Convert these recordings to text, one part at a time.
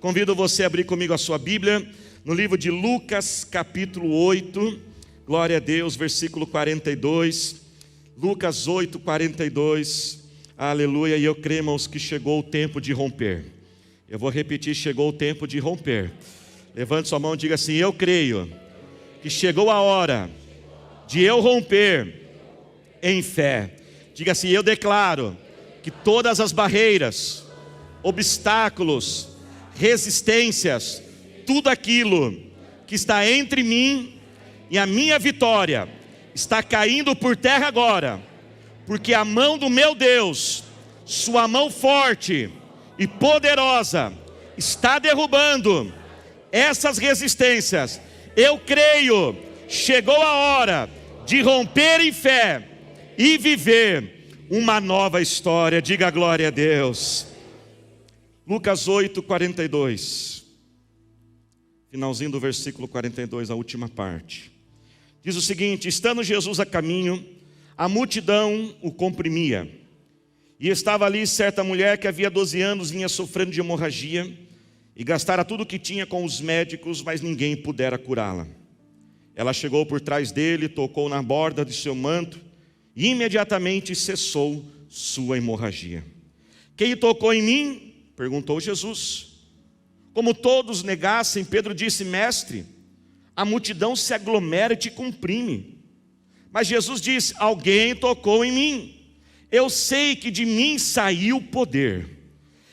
Convido você a abrir comigo a sua Bíblia no livro de Lucas, capítulo 8, glória a Deus, versículo 42. Lucas 8, 42, aleluia. E eu creio, irmãos, que chegou o tempo de romper. Eu vou repetir: chegou o tempo de romper. Levante sua mão e diga assim: eu creio que chegou a hora de eu romper em fé. Diga assim: eu declaro que todas as barreiras, obstáculos, resistências, tudo aquilo que está entre mim e a minha vitória, está caindo por terra agora, porque a mão do meu Deus, sua mão forte e poderosa, está derrubando essas resistências. Eu creio, chegou a hora de romper em fé e viver uma nova história. Diga glória a Deus. Lucas 8, 42, finalzinho do versículo 42, a última parte. Diz o seguinte: estando Jesus a caminho, a multidão o comprimia. E estava ali certa mulher que havia 12 anos vinha sofrendo de hemorragia, e gastara tudo o que tinha com os médicos, mas ninguém pudera curá-la. Ela chegou por trás dele, tocou na borda de seu manto, e imediatamente cessou sua hemorragia. Quem tocou em mim? Perguntou Jesus. Como todos negassem, Pedro disse: mestre, a multidão se aglomera e te comprime. Mas Jesus disse: alguém tocou em mim. Eu sei que de mim saiu poder.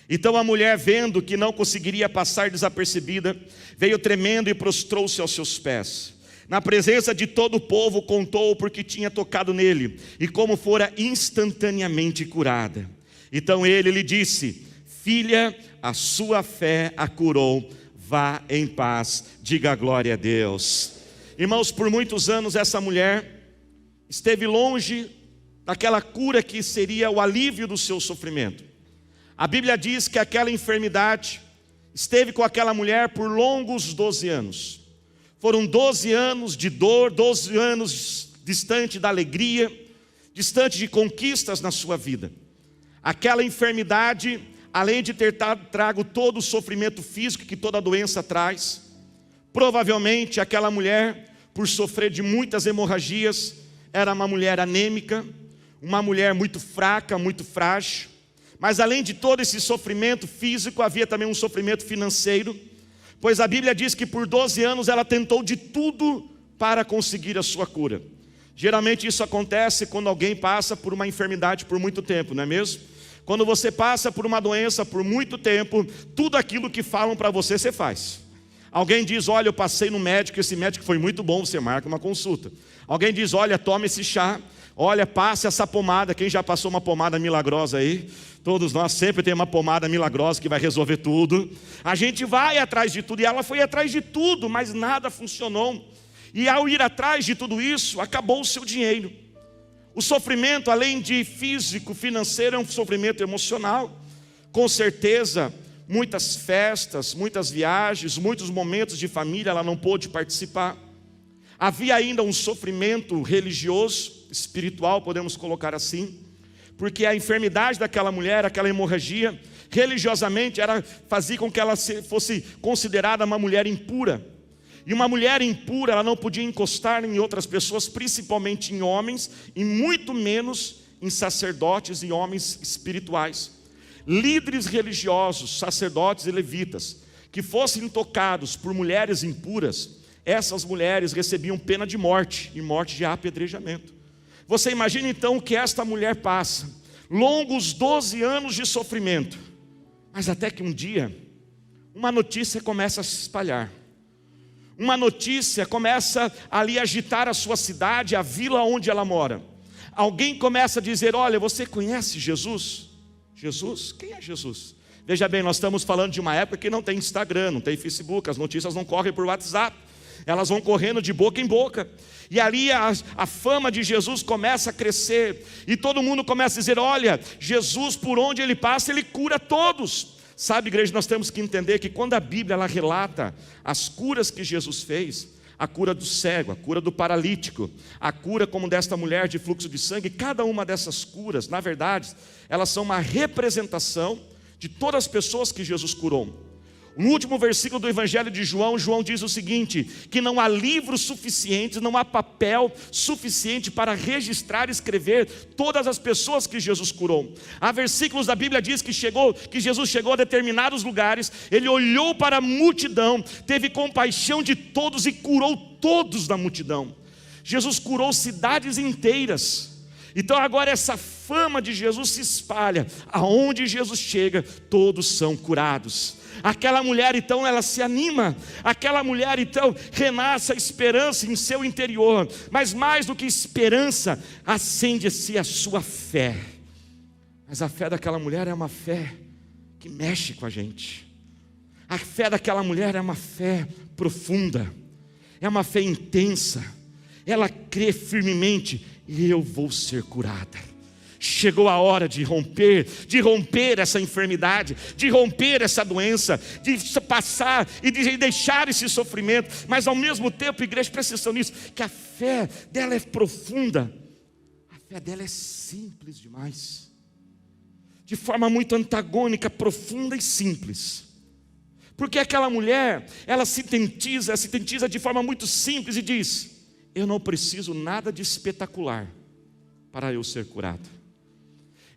Então a mulher, vendo que não conseguiria passar desapercebida, veio tremendo e prostrou-se aos seus pés. Na presença de todo o povo, contou porque tinha tocado nele e como fora instantaneamente curada. Então ele lhe disse: filha, a sua fé a curou, vá em paz. Diga glória a Deus. Irmãos, por muitos anos essa mulher esteve longe daquela cura que seria o alívio do seu sofrimento. A Bíblia diz que aquela enfermidade esteve com aquela mulher por longos 12 anos. Foram 12 anos de dor, 12 anos distante da alegria, distante de conquistas na sua vida. Aquela enfermidade, além de ter trago todo o sofrimento físico que toda doença traz, provavelmente aquela mulher, por sofrer de muitas hemorragias, era uma mulher anêmica, uma mulher muito fraca, muito frágil. Mas além de todo esse sofrimento físico, havia também um sofrimento financeiro, pois a Bíblia diz que por 12 anos ela tentou de tudo para conseguir a sua cura. Geralmente isso acontece quando alguém passa por uma enfermidade por muito tempo, não é mesmo? Quando você passa por uma doença por muito tempo, tudo aquilo que falam para você, você faz. Alguém diz: olha, eu passei no médico, esse médico foi muito bom, você marca uma consulta. Alguém diz: olha, tome esse chá, olha, passe essa pomada. Quem já passou uma pomada milagrosa aí? Todos nós sempre tem uma pomada milagrosa que vai resolver tudo. A gente vai atrás de tudo, e ela foi atrás de tudo, mas nada funcionou. E ao ir atrás de tudo isso, acabou o seu dinheiro. O sofrimento, além de físico, financeiro, é um sofrimento emocional. Com certeza, muitas festas, muitas viagens, muitos momentos de família ela não pôde participar. Havia ainda um sofrimento religioso, espiritual, podemos colocar assim, porque a enfermidade daquela mulher, aquela hemorragia, religiosamente fazia com que ela fosse considerada uma mulher impura. E uma mulher impura, ela não podia encostar em outras pessoas, principalmente em homens, e muito menos em sacerdotes e homens espirituais. Líderes religiosos, sacerdotes e levitas, que fossem tocados por mulheres impuras, essas mulheres recebiam pena de morte, e morte de apedrejamento. Você imagina então o que esta mulher passa, longos 12 anos de sofrimento, mas até que um dia, uma notícia começa a se espalhar. Uma notícia começa ali a agitar a sua cidade, a vila onde ela mora. Alguém começa a dizer: olha, você conhece Jesus? Jesus? Quem é Jesus? Veja bem, nós estamos falando de uma época que não tem Instagram, não tem Facebook, as notícias não correm por WhatsApp, elas vão correndo de boca em boca. E ali a fama de Jesus começa a crescer, e todo mundo começa a dizer: olha, Jesus, por onde ele passa, ele cura todos. Sabe, igreja, nós temos que entender que quando a Bíblia ela relata as curas que Jesus fez, a cura do cego, a cura do paralítico, a cura como desta mulher de fluxo de sangue, cada uma dessas curas, na verdade, elas são uma representação de todas as pessoas que Jesus curou. No último versículo do Evangelho de João, João diz o seguinte: que não há livros suficientes, não há papel suficiente para registrar e escrever todas as pessoas que Jesus curou. Há versículos da Bíblia diz que Jesus chegou a determinados lugares, ele olhou para a multidão, teve compaixão de todos e curou todos da multidão. Jesus curou cidades inteiras. Então agora essa fama de Jesus se espalha, aonde Jesus chega, todos são curados. Aquela mulher então, ela se anima, aquela mulher então, renasce a esperança em seu interior, mas mais do que esperança, acende-se a sua fé. Mas a fé daquela mulher é uma fé que mexe com a gente. A fé daquela mulher é uma fé profunda, é uma fé intensa, ela crê firmemente, eu vou ser curada. Chegou a hora de romper essa enfermidade, de romper essa doença, de passar e de deixar esse sofrimento. Mas ao mesmo tempo, igreja, presta atenção nisso, que a fé dela é profunda, a fé dela é simples demais, de forma muito antagônica, profunda e simples. Porque aquela mulher, ela sintetiza de forma muito simples e diz: eu não preciso nada de espetacular para eu ser curado.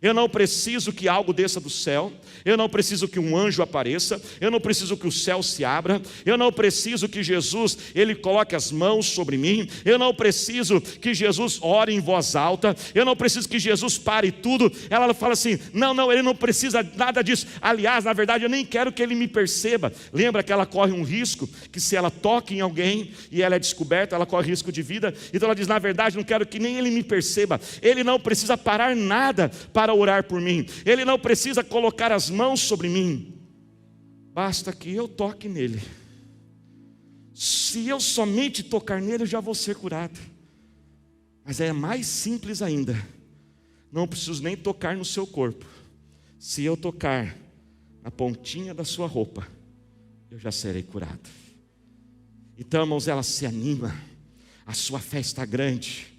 Eu não preciso que algo desça do céu, eu não preciso que um anjo apareça, eu não preciso que o céu se abra, eu não preciso que Jesus, ele coloque as mãos sobre mim, eu não preciso que Jesus ore em voz alta, eu não preciso que Jesus pare tudo. Ela fala assim: não, ele não precisa nada disso. Aliás, na verdade, eu nem quero que ele me perceba. Lembra que ela corre um risco, que se ela toca em alguém e ela é descoberta, ela corre risco de vida. Então ela diz: na verdade, não quero que nem ele me perceba. Ele não precisa parar nada para orar por mim, ele não precisa colocar as mãos sobre mim, basta que eu toque nele. Se eu somente tocar nele, eu já vou ser curado. Mas é mais simples ainda, não preciso nem tocar no seu corpo, se eu tocar na pontinha da sua roupa, eu já serei curado. Então, irmãos, ela se anima, a sua fé está grande.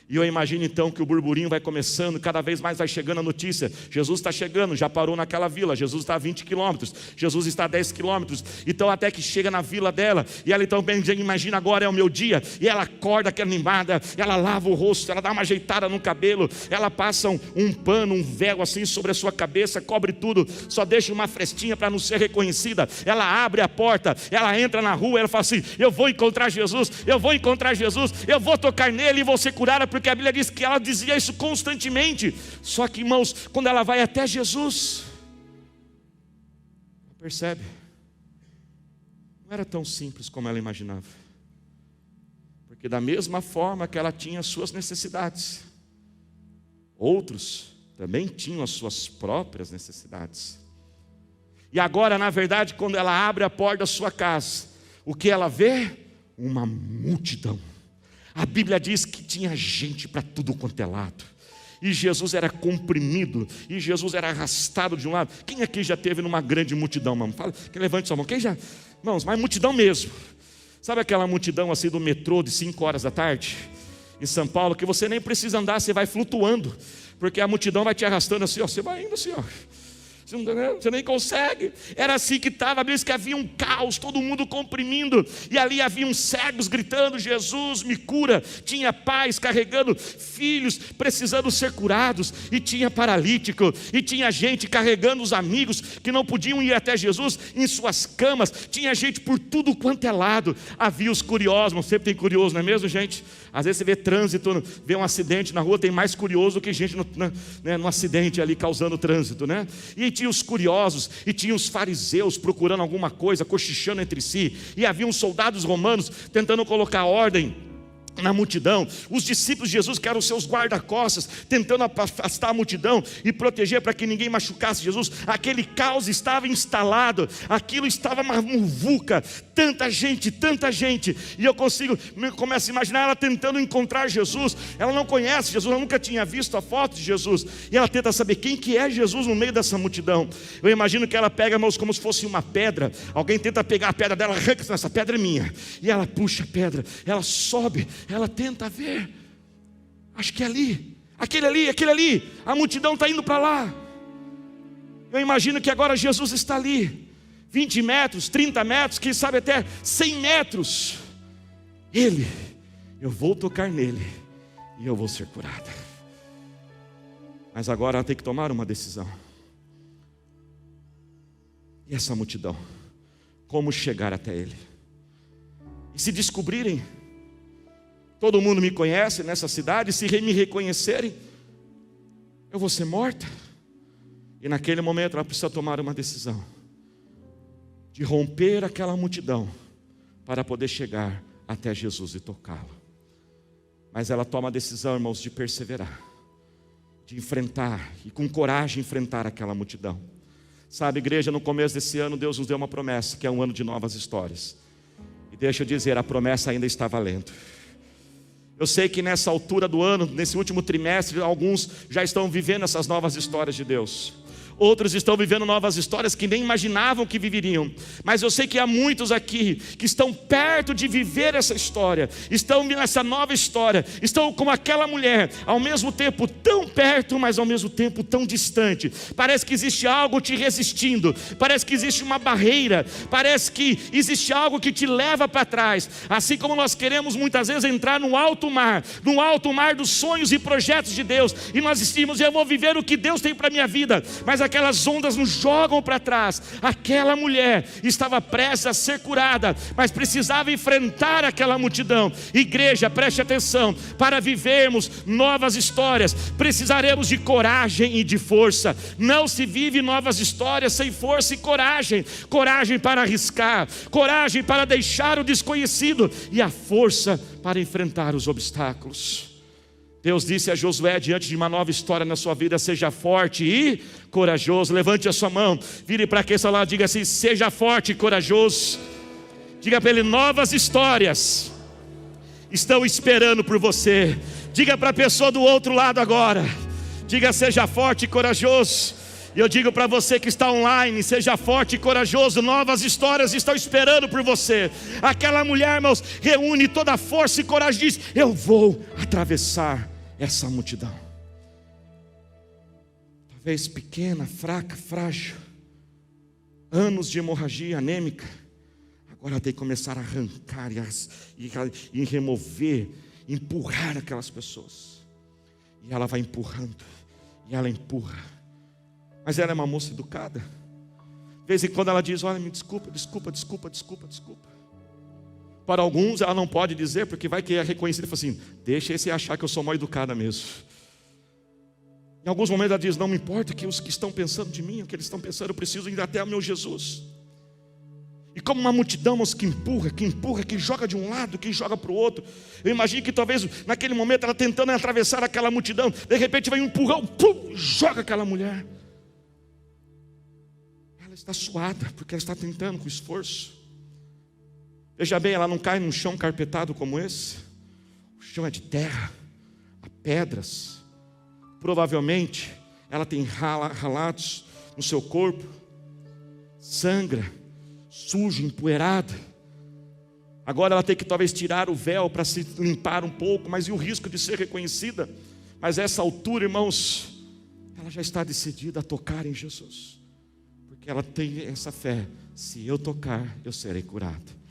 E eu imagino então que o burburinho vai começando, cada vez mais vai chegando a notícia: Jesus está chegando, já parou naquela vila, Jesus está a 20 quilômetros, Jesus está a 10 quilômetros. Então até que chega na vila dela, e ela então imagina: agora é o meu dia. E ela acorda que animada, ela lava o rosto, ela dá uma ajeitada no cabelo, ela passa um pano, um véu assim sobre a sua cabeça, cobre tudo, só deixa uma frestinha para não ser reconhecida. Ela abre a porta, ela entra na rua, ela fala assim: eu vou encontrar Jesus, eu vou encontrar Jesus, eu vou tocar nele e vou ser curada. Porque a Bíblia diz que ela dizia isso constantemente. Só que, irmãos, quando ela vai até Jesus, ela percebe, não era tão simples como ela imaginava. Porque da mesma forma que ela tinha as suas necessidades, outros também tinham as suas próprias necessidades. E agora, na verdade, quando ela abre a porta da sua casa, o que ela vê? Uma multidão. A Bíblia diz que tinha gente para tudo quanto é lado, e Jesus era comprimido, e Jesus era arrastado de um lado. Quem aqui já esteve numa grande multidão, irmão? Fala, que levante sua mão. Quem já? Irmãos, mas multidão mesmo. Sabe aquela multidão assim do metrô de 5 horas da tarde, em São Paulo, que você nem precisa andar, você vai flutuando, porque a multidão vai te arrastando assim, ó, você vai indo assim, ó. Você nem consegue. Era assim que estava. A Bíblia diz que havia um caos, todo mundo comprimindo, e ali haviam cegos gritando: Jesus me cura. Tinha pais carregando filhos precisando ser curados, e tinha paralítico, e tinha gente carregando os amigos que não podiam ir até Jesus em suas camas. Tinha gente por tudo quanto é lado. Havia os curiosos, sempre tem curioso, não é mesmo, gente? Às vezes você vê trânsito, vê um acidente na rua, tem mais curioso do que gente no acidente ali causando trânsito, né? E tinha os curiosos, e tinha os fariseus procurando alguma coisa, cochichando entre si, e havia uns soldados romanos tentando colocar ordem na multidão. Os discípulos de Jesus, que eram os seus guarda-costas, tentando afastar a multidão e proteger para que ninguém machucasse Jesus. Aquele caos estava instalado, aquilo estava uma muvuca, tanta gente, e eu começo a imaginar ela tentando encontrar Jesus. Ela não conhece Jesus, ela nunca tinha visto a foto de Jesus, e ela tenta saber quem que é Jesus no meio dessa multidão. Eu imagino que ela pega, irmãos, como se fosse uma pedra. Alguém tenta pegar a pedra dela, arranca, essa pedra é minha, e ela puxa a pedra, ela sobe, ela tenta ver, acho que é ali, aquele ali, a multidão está indo para lá. Eu imagino que agora Jesus está ali, 20 metros, 30 metros, quem sabe até 100 metros. Eu vou tocar nele e eu vou ser curada. Mas agora ela tem que tomar uma decisão. E essa multidão? Como chegar até ele? E se descobrirem, todo mundo me conhece nessa cidade, se me reconhecerem, eu vou ser morta. E naquele momento ela precisa tomar uma decisão de romper aquela multidão para poder chegar até Jesus e tocá-lo. Mas ela toma a decisão, irmãos, de perseverar, de enfrentar e com coragem enfrentar aquela multidão. Sabe, igreja, no começo desse ano Deus nos deu uma promessa, que é um ano de novas histórias. E deixa eu dizer, a promessa ainda está valendo. Eu sei que nessa altura do ano, nesse último trimestre, alguns já estão vivendo essas novas histórias de Deus. Outros estão vivendo novas histórias que nem imaginavam que viveriam. Mas eu sei que há muitos aqui que estão perto de viver essa história, estão nessa nova história, estão como aquela mulher, ao mesmo tempo tão perto, mas ao mesmo tempo tão distante. Parece que existe algo te resistindo, parece que existe uma barreira, parece que existe algo que te leva para trás. Assim como nós queremos muitas vezes entrar no alto mar dos sonhos e projetos de Deus, e nós decimos, eu vou viver o que Deus tem para a minha vida, mas aquelas ondas nos jogam para trás. Aquela mulher estava prestes a ser curada, mas precisava enfrentar aquela multidão. Igreja, preste atenção, para vivermos novas histórias, precisaremos de coragem e de força. Não se vive novas histórias sem força e coragem. Coragem para arriscar, coragem para deixar o desconhecido e a força para enfrentar os obstáculos. Deus disse a Josué, diante de uma nova história na sua vida, seja forte e corajoso. Levante a sua mão, vire para aquele lado, diga assim, seja forte e corajoso. Diga para ele, novas histórias estão esperando por você. Diga para a pessoa do outro lado agora, diga, seja forte e corajoso. E eu digo para você que está online, seja forte e corajoso, novas histórias estão esperando por você. Aquela mulher, irmãos, reúne toda a força e coragem e diz, eu vou atravessar essa multidão. Talvez pequena, fraca, frágil, anos de hemorragia anêmica, agora ela tem que começar a arrancar e remover, empurrar aquelas pessoas. E ela vai empurrando, e ela empurra. Mas ela é uma moça educada. De vez em quando ela diz, olha, me desculpa. Para alguns ela não pode dizer, porque vai que é reconhecida e fala assim, deixa esse achar que eu sou mal educada mesmo. Em alguns momentos ela diz, não me importa que os que estão pensando de mim, o que eles estão pensando, eu preciso ir até o meu Jesus. E como uma multidão, mas que empurra, que joga de um lado, que joga para o outro. Eu imagino que talvez naquele momento ela tentando atravessar aquela multidão, de repente vai um empurrão, pum, joga aquela mulher. Ela está suada, porque ela está tentando com esforço. Veja bem, ela não cai num chão carpetado como esse. O chão é de terra, há pedras. Provavelmente ela tem ralados no seu corpo, sangra, suja, empoeirada. Agora ela tem que talvez tirar o véu para se limpar um pouco, mas e o risco de ser reconhecida? Mas a essa altura, irmãos, ela já está decidida a tocar em Jesus, porque ela tem essa fé, se eu tocar, eu serei curada.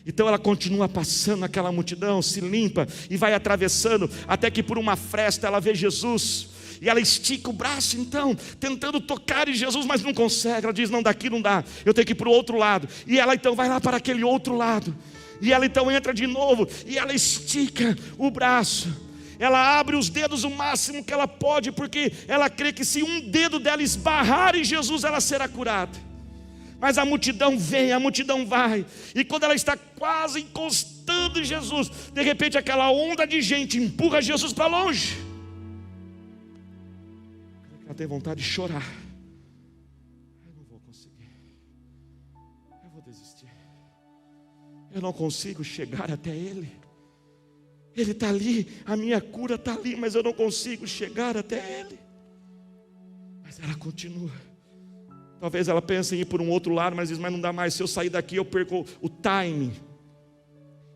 Então ela continua passando aquela multidão, se limpa e vai atravessando, até que por uma fresta ela vê Jesus, e ela estica o braço então, tentando tocar em Jesus, mas não consegue. Ela diz, não, daqui não dá, eu tenho que ir para o outro lado. E ela então vai lá para aquele outro lado, e ela então entra de novo, e ela estica o braço, ela abre os dedos o máximo que ela pode, porque ela crê que se um dedo dela esbarrar em Jesus, ela será curada. Mas a multidão vem, a multidão vai, e quando ela está quase encostando em Jesus, de repente aquela onda de gente empurra Jesus para longe. Ela tem vontade de chorar. Eu não vou conseguir, eu vou desistir, eu não consigo chegar até Ele. Ele está ali, a minha cura está ali, mas eu não consigo chegar até Ele. Mas ela continua. Talvez ela pense em ir por um outro lado, mas diz, mas não dá mais, se eu sair daqui eu perco o timing.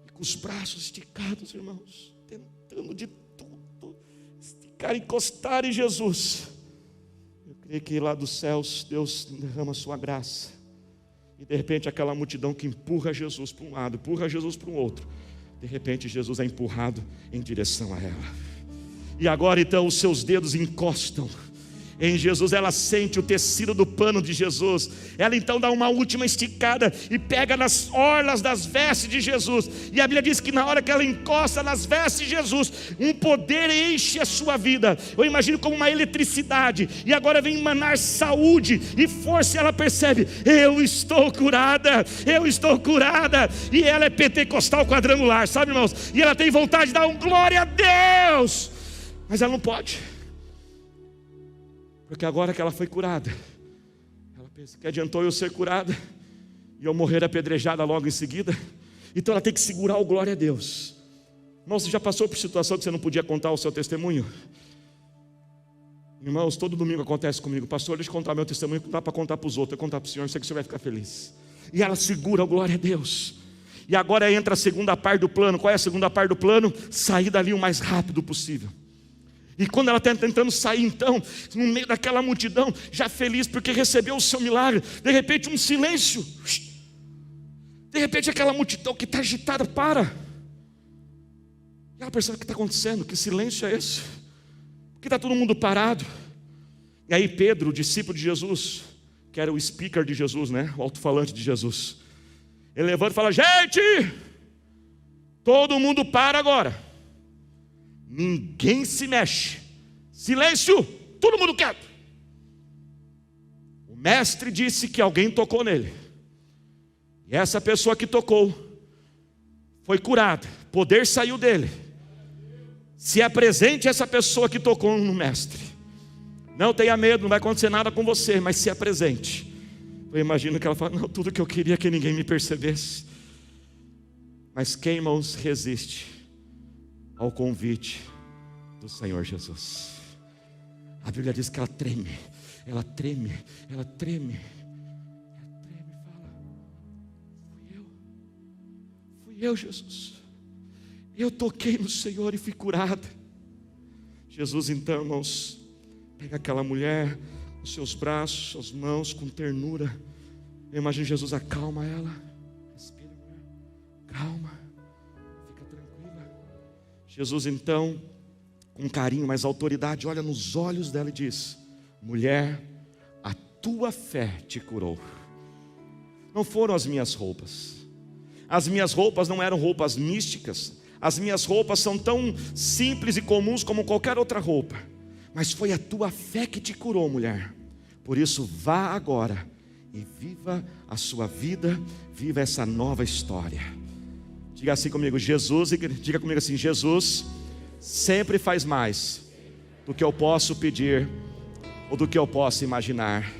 E com os braços esticados, irmãos, tentando de tudo, esticar, encostar em Jesus. Eu creio que lá dos céus Deus derrama a sua graça, E de repente aquela multidão que empurra Jesus para um lado, empurra Jesus para o outro, de repente Jesus é empurrado em direção a ela. E agora então os seus dedos encostam em Jesus, ela sente o tecido do pano de Jesus, ela então dá uma última esticada e pega nas orlas das vestes de Jesus, e a Bíblia diz que na hora que ela encosta nas vestes de Jesus, um poder enche a sua vida, eu imagino como uma eletricidade, e agora vem emanar saúde e força, e ela percebe, eu estou curada, e ela é pentecostal quadrangular, sabe, irmãos, e ela tem vontade de dar um glória a Deus, mas ela não pode, porque agora que ela foi curada, ela pensa que adiantou eu ser curada e eu morrer apedrejada logo em seguida. Então ela tem que segurar o glória a Deus. Irmão, você já passou por situação que você não podia contar o seu testemunho? Irmãos, todo domingo acontece comigo, pastor, deixa eu contar meu testemunho, não dá para contar para os outros, eu contar para o Senhor, eu sei que o Senhor vai ficar feliz. E ela segura o glória a Deus. E agora entra a segunda parte do plano. Qual é a segunda parte do plano? Sair dali o mais rápido possível. E quando ela está tentando sair então, no meio daquela multidão, já feliz porque recebeu o seu milagre, de repente um silêncio, de repente aquela multidão que está agitada para, e ela percebe o que está acontecendo, que silêncio é esse? Porque está todo mundo parado. E aí Pedro, o discípulo de Jesus, que era o speaker de Jesus, né? O alto-falante de Jesus, ele levanta e fala, gente, todo mundo para agora. Ninguém se mexe, silêncio, todo mundo quieto. O mestre disse que alguém tocou nele, e essa pessoa que tocou foi curada, poder saiu dele. Se apresente essa pessoa que tocou no mestre, não tenha medo, não vai acontecer nada com você, mas se apresente. Eu imagino que ela fala, não, tudo que eu queria é que ninguém me percebesse. Mas quem, irmãos, resiste ao convite do Senhor Jesus? A Bíblia diz que ela treme, ela treme, ela treme, ela treme e fala, fui eu Jesus, eu toquei no Senhor e fui curada. Jesus então, irmãos, pega aquela mulher, os seus braços, suas mãos, com ternura, eu imagino Jesus acalma ela, respira mulher, calma, Jesus então, com carinho, mas autoridade, olha nos olhos dela e diz, mulher, a tua fé te curou. Não foram as minhas roupas não eram roupas místicas, as minhas roupas são tão simples e comuns como qualquer outra roupa, mas foi a tua fé que te curou, mulher. Por isso vá agora e viva a sua vida, viva essa nova história. Diga assim comigo, diga comigo assim, Jesus sempre faz mais do que eu posso pedir ou do que eu posso imaginar.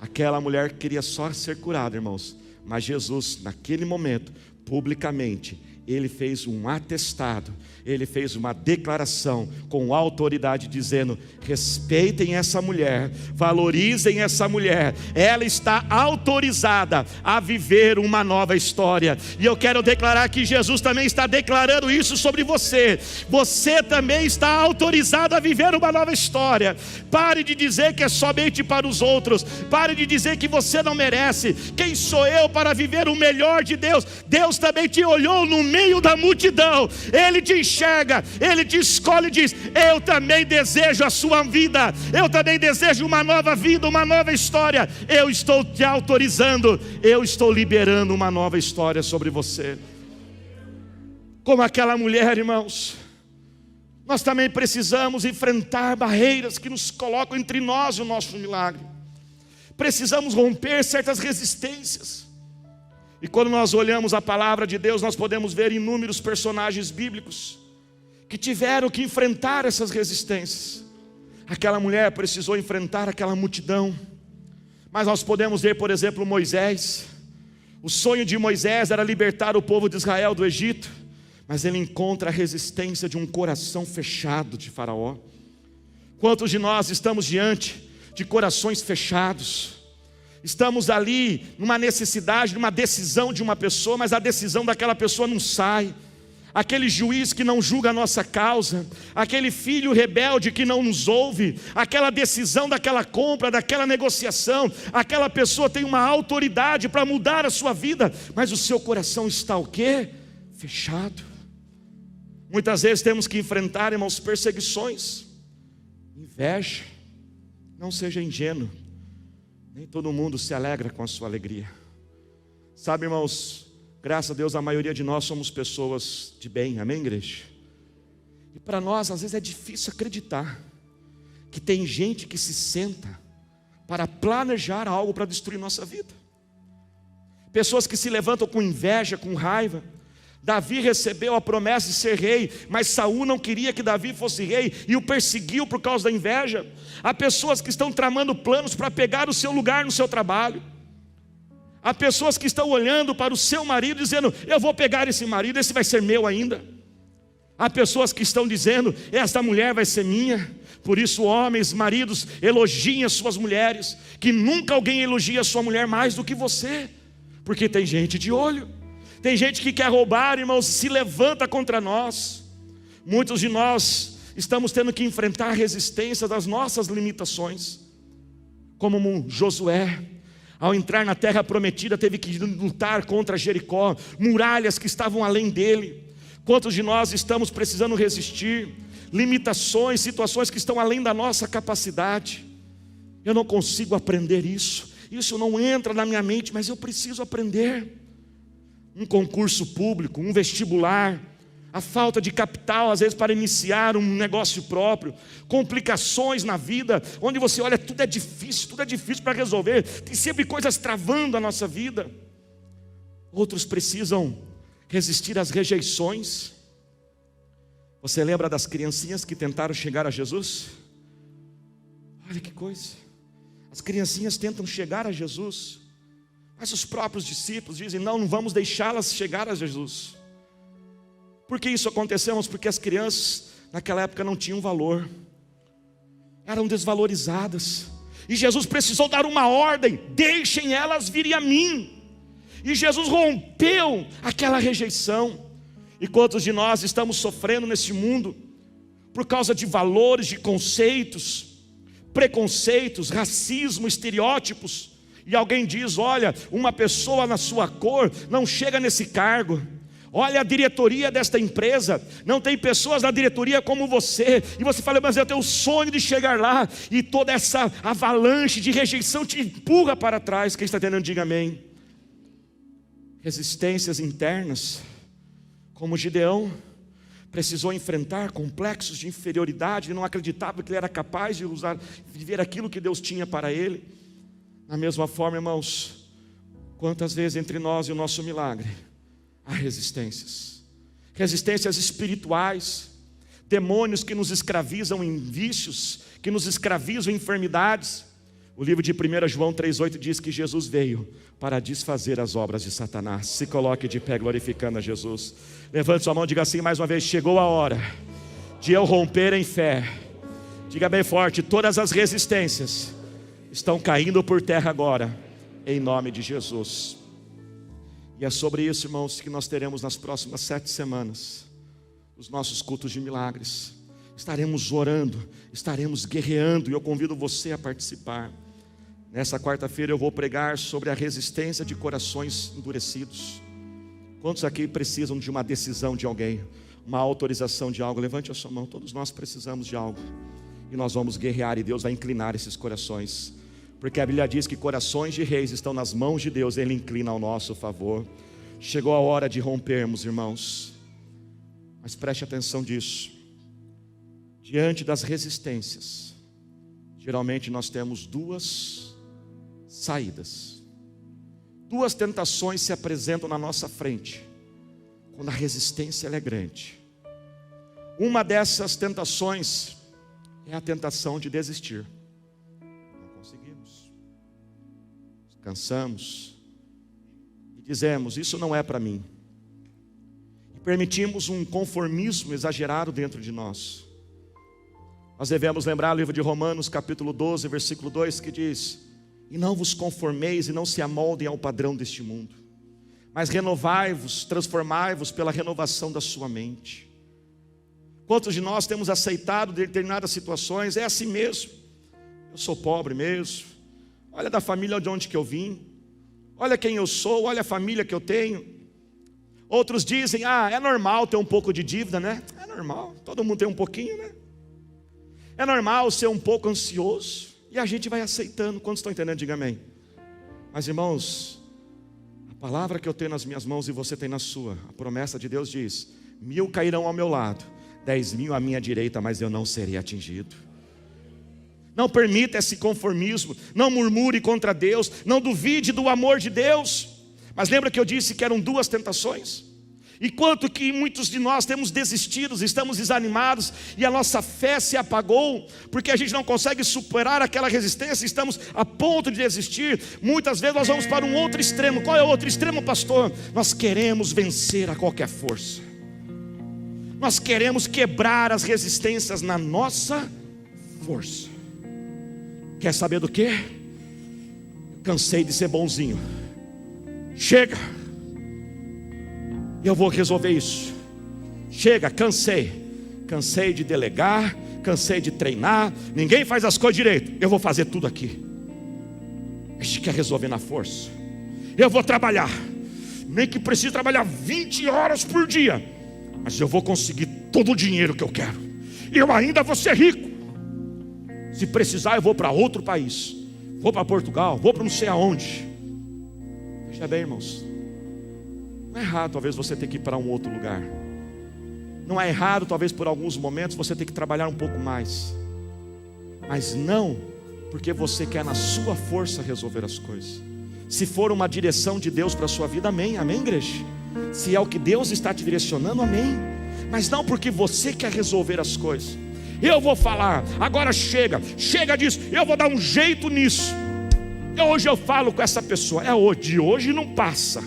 Aquela mulher queria só ser curada, irmãos, mas Jesus, naquele momento, publicamente, ele fez um atestado, ele fez uma declaração com autoridade dizendo, respeitem essa mulher, valorizem essa mulher, ela está autorizada a viver uma nova história. E eu quero declarar que Jesus também está declarando isso sobre você. Você também está autorizado a viver uma nova história. Pare de dizer que é somente para os outros, pare de dizer que você não merece. Quem sou eu para viver o melhor de Deus? Deus também te olhou no meio da multidão, Ele te enxerga, Ele te escolhe e diz, eu também desejo a sua vida, eu também desejo uma nova vida, uma nova história, eu estou te autorizando, eu estou liberando uma nova história sobre você. Como aquela mulher, irmãos, nós também precisamos enfrentar barreiras que nos colocam entre nós e o nosso milagre. Precisamos romper certas resistências. E quando nós olhamos a palavra de Deus, nós podemos ver inúmeros personagens bíblicos que tiveram que enfrentar essas resistências. Aquela mulher precisou enfrentar aquela multidão. Mas nós podemos ver, por exemplo, Moisés. O sonho de Moisés era libertar o povo de Israel do Egito, mas ele encontra a resistência de um coração fechado de Faraó. Quantos de nós estamos diante de corações fechados? Estamos ali numa necessidade, numa decisão de uma pessoa, mas a decisão daquela pessoa não sai. aquele juiz que não julga a nossa causa, aquele filho rebelde que não nos ouve, aquela decisão daquela compra, daquela negociação, aquela pessoa tem uma autoridade para mudar a sua vida, mas o seu coração está o quê? Fechado. Muitas vezes temos que enfrentar, irmãos, perseguições, inveja. Não seja ingênuo, nem todo mundo se alegra com a sua alegria. Sabe, irmãos, graças a Deus a maioria de nós somos pessoas de bem, amém, igreja? E para nós às vezes é difícil acreditar que tem gente que se senta para planejar algo para destruir nossa vida. Pessoas que se levantam com inveja, com raiva. Davi recebeu a promessa de ser rei, mas Saul não queria que Davi fosse rei e o perseguiu por causa da inveja. Há pessoas que estão tramando planos para pegar o seu lugar no seu trabalho. Há pessoas que estão olhando para o seu marido dizendo: eu vou pegar esse marido, esse vai ser meu ainda. Há pessoas que estão dizendo: esta mulher vai ser minha. Por isso, homens, maridos, elogiem as suas mulheres, que nunca alguém elogia a sua mulher mais do que você, porque tem gente de olho. Tem gente que quer roubar, irmãos, se levanta contra nós. Muitos de nós estamos tendo que enfrentar a resistência das nossas limitações. Como Josué, ao entrar na terra prometida, teve que lutar contra Jericó, muralhas que estavam além dele. Quantos de nós estamos precisando resistir? Limitações, situações que estão além da nossa capacidade. Eu não consigo aprender isso. Isso não entra na minha mente, mas eu preciso aprender. Um concurso público, um vestibular, a falta de capital às vezes para iniciar um negócio próprio, complicações na vida, onde você olha, tudo é difícil para resolver, tem sempre coisas travando a nossa vida. Outros precisam resistir às rejeições. Você lembra das criancinhas que tentaram chegar a Jesus? Olha que coisa, as criancinhas tentam chegar a Jesus, mas os próprios discípulos dizem: não vamos deixá-las chegar a Jesus. Por que isso aconteceu? Porque as crianças naquela época não tinham valor, eram desvalorizadas, e Jesus precisou dar uma ordem: deixem elas virem a mim. E Jesus rompeu aquela rejeição. E quantos de nós estamos sofrendo nesse mundo por causa de valores, de conceitos, preconceitos, racismo, estereótipos? E alguém diz: olha, uma pessoa na sua cor não chega nesse cargo. Olha a diretoria desta empresa, não tem pessoas na diretoria como você. E você fala: mas eu tenho o sonho de chegar lá. E toda essa avalanche de rejeição te empurra para trás. Quem está entendendo, diga amém. Resistências internas, como Gideão precisou enfrentar complexos de inferioridade, não acreditava que ele era capaz de viver aquilo que Deus tinha para ele. Da mesma forma, irmãos, quantas vezes entre nós e o nosso milagre há resistências, resistências espirituais, demônios que nos escravizam em vícios, que nos escravizam em enfermidades. O livro de 1 João 3,8 diz que Jesus veio para desfazer as obras de Satanás. Se coloque de pé glorificando a Jesus. Levante sua mão e diga assim mais uma vez: chegou a hora de eu romper em fé. Diga bem forte: todas as resistências estão caindo por terra agora, em nome de Jesus. E é sobre isso, irmãos, que nós teremos nas próximas 7 semanas os nossos cultos de milagres. Estaremos orando, estaremos guerreando, e eu convido você a participar. Nessa quarta-feira eu vou pregar sobre a resistência de corações endurecidos. Quantos aqui precisam de uma decisão de alguém, uma autorização de algo? Levante a sua mão. Todos nós precisamos de algo, e nós vamos guerrear, e Deus vai inclinar esses corações, porque a Bíblia diz que corações de reis estão nas mãos de Deus, Ele inclina ao nosso favor. Chegou a hora de rompermos, irmãos, mas preste atenção disso. Diante das resistências, geralmente nós temos 2 saídas. 2 tentações se apresentam na nossa frente, quando a resistência ela é grande. Uma dessas tentações é a tentação de desistir. Não conseguimos, cansamos e dizemos: isso não é para mim. E permitimos um conformismo exagerado dentro de nós. Nós devemos lembrar o livro de Romanos capítulo 12, versículo 2, que diz: e não vos conformeis e não se amoldem ao padrão deste mundo, mas renovai-vos, transformai-vos pela renovação da sua mente. Quantos de nós temos aceitado determinadas situações? É assim mesmo, eu sou pobre mesmo, olha da família de onde que eu vim, olha quem eu sou, olha a família que eu tenho. Outros dizem, é normal ter um pouco de dívida, né? É normal, todo mundo tem um pouquinho, né? É normal ser um pouco ansioso, e a gente vai aceitando. Quantos estão entendendo? Diga amém. Mas irmãos, a palavra que eu tenho nas minhas mãos e você tem na sua, a promessa de Deus diz: 1000 cairão ao meu lado, 10.000 à minha direita, mas eu não serei atingido. Não permita esse conformismo, não murmure contra Deus, não duvide do amor de Deus. Mas lembra que eu disse que eram 2 tentações? E quanto que muitos de nós temos desistido, estamos desanimados, e a nossa fé se apagou, porque a gente não consegue superar aquela resistência, estamos a ponto de desistir. Muitas vezes nós vamos para um outro extremo. Qual é o outro extremo, pastor? Nós queremos vencer a qualquer força, nós queremos quebrar as resistências na nossa força. Quer saber do que? Cansei de ser bonzinho, chega, eu vou resolver isso. Chega, cansei de delegar, cansei de treinar, ninguém faz as coisas direito, eu vou fazer tudo aqui. A gente quer resolver na força. Eu vou trabalhar, nem que precise trabalhar 20 horas por dia, mas eu vou conseguir todo o dinheiro que eu quero, eu ainda vou ser rico. Se precisar eu vou para outro país, vou para Portugal, vou para não sei aonde. Veja bem, irmãos, não é errado talvez você ter que ir para um outro lugar, não é errado talvez por alguns momentos você ter que trabalhar um pouco mais, mas não porque você quer na sua força resolver as coisas. Se for uma direção de Deus para a sua vida, amém, amém, igreja. Se é o que Deus está te direcionando, amém. Mas não porque você quer resolver as coisas. Eu vou falar, agora chega disso, eu vou dar um jeito nisso. Hoje eu falo com essa pessoa, de hoje não passa.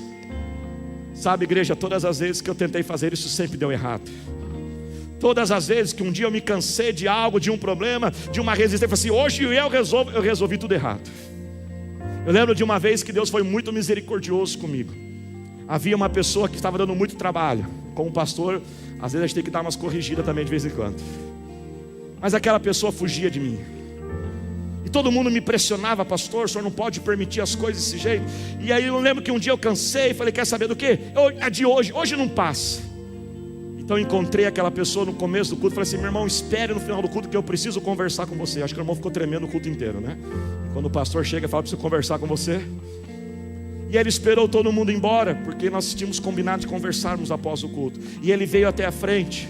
Sabe, igreja, todas as vezes que eu tentei fazer isso sempre deu errado. Todas as vezes que um dia eu me cansei de algo, de um problema, de uma resistência, eu falei assim, hoje eu resolvi tudo errado. Eu lembro de uma vez que Deus foi muito misericordioso comigo. Havia uma pessoa que estava dando muito trabalho. Como pastor, às vezes a gente tem que dar umas corrigidas também de vez em quando. Mas aquela pessoa fugia de mim. E todo mundo me pressionava, pastor, o senhor não pode permitir as coisas desse jeito. E aí eu lembro que um dia eu cansei e falei, quer saber do quê? É de hoje não passa. Então eu encontrei aquela pessoa no começo do culto. Falei assim, meu irmão, espere no final do culto que eu preciso conversar com você. Acho que o irmão ficou tremendo o culto inteiro, né? Quando o pastor chega e fala, preciso conversar com você. E ele esperou todo mundo embora, porque nós tínhamos combinado de conversarmos após o culto. E ele veio até a frente.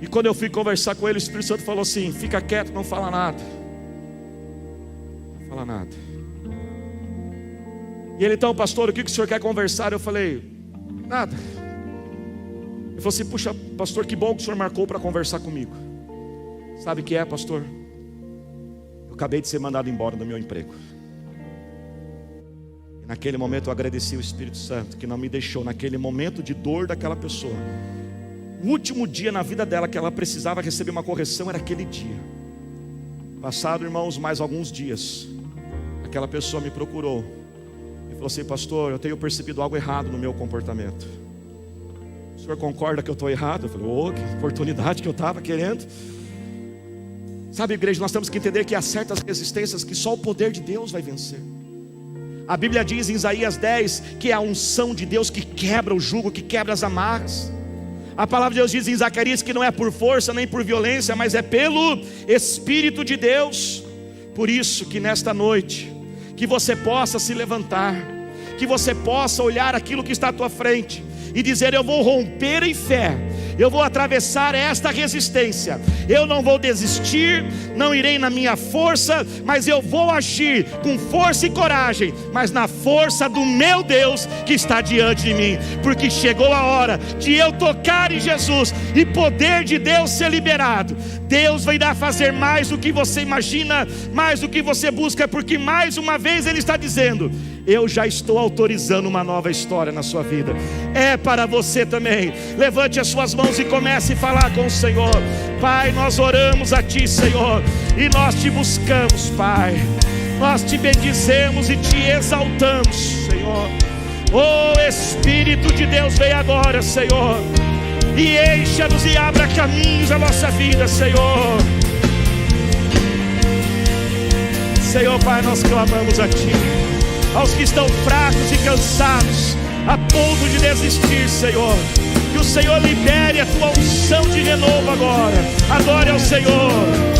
E quando eu fui conversar com ele, o Espírito Santo falou assim, fica quieto, não fala nada. Não fala nada. E ele, então, pastor, o que o senhor quer conversar? Eu falei, nada. Ele falou assim, puxa, pastor, que bom que o senhor marcou para conversar comigo. Sabe o que é, pastor? Eu acabei de ser mandado embora do meu emprego. E naquele momento eu agradeci o Espírito Santo, que não me deixou, naquele momento de dor daquela pessoa, o último dia na vida dela que ela precisava receber uma correção era aquele dia. Passado, irmãos, mais alguns dias, aquela pessoa me procurou e falou assim, pastor, eu tenho percebido algo errado no meu comportamento. O senhor concorda que eu estou errado? Eu falei, que oportunidade que eu estava querendo. Sabe, igreja, nós temos que entender que há certas resistências que só o poder de Deus vai vencer. A Bíblia diz em Isaías 10 que é a unção de Deus que quebra o jugo, que quebra as amarras. A palavra de Deus diz em Zacarias que não é por força nem por violência, mas é pelo Espírito de Deus. Por isso que nesta noite, que você possa se levantar, que você possa olhar aquilo que está à tua frente e dizer, eu vou romper em fé, eu vou atravessar esta resistência, eu não vou desistir, não irei na minha força, mas eu vou agir com força e coragem, mas na força do meu Deus que está diante de mim, porque chegou a hora de eu tocar em Jesus e poder de Deus ser liberado. Deus vai dar a fazer mais do que você imagina, mais do que você busca, porque mais uma vez Ele está dizendo, eu já estou autorizando uma nova história na sua vida. É para você também. Levante as suas mãos e comece a falar com o Senhor. Pai, nós oramos a Ti, Senhor, e nós Te buscamos, Pai. Nós Te bendizemos e Te exaltamos, Senhor. Oh Espírito de Deus, vem agora, Senhor, e encha-nos e abra caminhos na nossa vida, Senhor. Senhor Pai, nós clamamos a Ti, aos que estão fracos e cansados, a ponto de desistir, Senhor, que o Senhor libere a Tua unção de renovo agora. Adore ao Senhor.